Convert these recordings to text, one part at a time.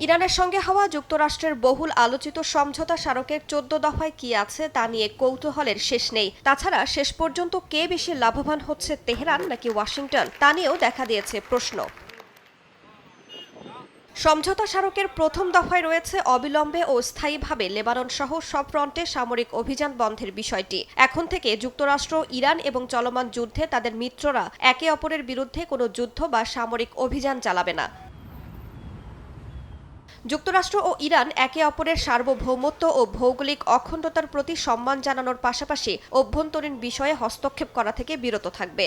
ইরানের সঙ্গে হওয়া যুক্তরাষ্ট্রের বহুল আলোচিত সমঝোতা স্মারকের ১৪ দফায় কি আছে তা নিয়ে কৌতূহলের শেষ নেই। তাছাড়া শেষ পর্যন্ত কে বেশি লাভবান হচ্ছে, তেহরান নাকি ওয়াশিংটন, তা নিয়েও দেখা দিয়েছে প্রশ্ন। সমঝোতা স্মারকের প্রথম দফায় রয়েছে অবিলম্বে ও স্থায়ীভাবে লেবানন সহ সব ফ্রন্টে সামরিক অভিযান বন্ধের বিষয়টি। এখন থেকে যুক্তরাষ্ট্র, ইরান এবং চলমান যুদ্ধে তাদের মিত্ররা একে অপরের বিরুদ্ধে কোনো যুদ্ধ বা সামরিক অভিযান চালাবে না। যুক্তরাষ্ট্র ও ইরান একে অপরের সার্বভৌমত্ব ও ভৌগোলিক অখণ্ডতার প্রতি সম্মান জানানোর পাশাপাশি অভ্যন্তরীণ বিষয়ে হস্তক্ষেপ করা থেকে বিরত থাকবে।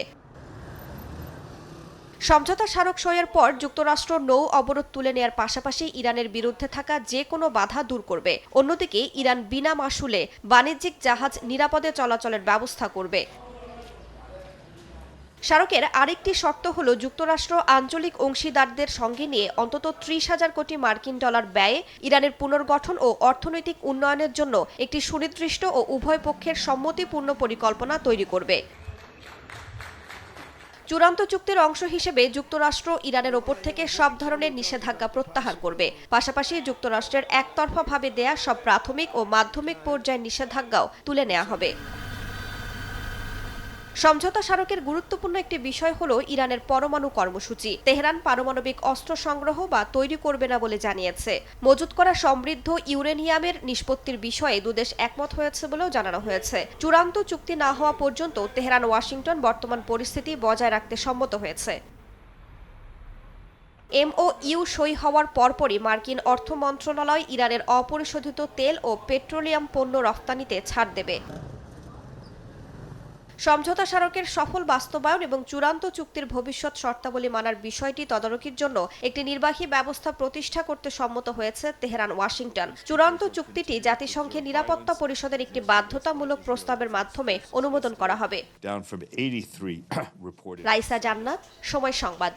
সমঝোতা স্মারক সইয়ের পর যুক্তরাষ্ট্র নৌ অবরোধ তুলে নেয়ার পাশাপাশি ইরানের বিরুদ্ধে থাকা যে কোনো বাধা দূর করবে। অন্যদিকে ইরান বিনা মাশুলে বাণিজ্যিক জাহাজ নিরাপদে চলাচলের ব্যবস্থা করবে। স্মারকের আরেকটি শর্ত হল যুক্তরাষ্ট্র আঞ্চলিক অংশীদারদের সঙ্গে নিয়ে অন্তত ৩০,০০০ কোটি মার্কিন ডলার ব্যয়ে ইরানের পুনর্গঠন ও অর্থনৈতিক উন্নয়নের জন্য একটি সুনির্দিষ্ট ও উভয় পক্ষের সম্মতিপূর্ণ পরিকল্পনা তৈরি করবে। চূড়ান্ত চুক্তির অংশ হিসেবে যুক্তরাষ্ট্র ইরানের ওপর থেকে সব ধরনের নিষেধাজ্ঞা প্রত্যাহার করবে। পাশাপাশি যুক্তরাষ্ট্রের একতরফাভাবে দেয়া সব প্রাথমিক ও মাধ্যমিক পর্যায়ের নিষেধাজ্ঞাও তুলে নেওয়া হবে। সমঝোতা স্মারকের গুরুত্বপূর্ণ একটি বিষয় হল ইরানের পরমাণু কর্মসূচি। তেহরান পারমাণবিক অস্ত্র সংগ্রহ বা তৈরি করবে না বলে জানিয়েছে। মজুত করা সমৃদ্ধ ইউরেনিয়ামের নিষ্পত্তির বিষয়ে দুদেশ একমত হয়েছে বলেও জানানো হয়েছে। চূড়ান্ত চুক্তি না হওয়া পর্যন্ত তেহরান ওয়াশিংটন বর্তমান পরিস্থিতি বজায় রাখতে সম্মত হয়েছে। MOU সই হওয়ার পরপরই মার্কিন অর্থ মন্ত্রণালয় ইরানের অপরিশোধিত তেল ও পেট্রোলিয়াম পণ্য রফতানিতে ছাড় দেবে। সমঝোতা স্মারকের সফল বাস্তবায়ন এবং চূড়ান্ত চুক্তির ভবিষ্যৎ শর্তাবলী মানার বিষয়টি তদারকির জন্য একটি নির্বাহী ব্যবস্থা প্রতিষ্ঠা করতে সম্মত হয়েছে তেহরান ওয়াশিংটন। চূড়ান্ত চুক্তিটি জাতিসংঘের নিরাপত্তা পরিষদের একটি বাধ্যতামূলক প্রস্তাবের মাধ্যমে অনুমোদন করা হবে। রাইসা জান্নাত, সময় সংবাদ।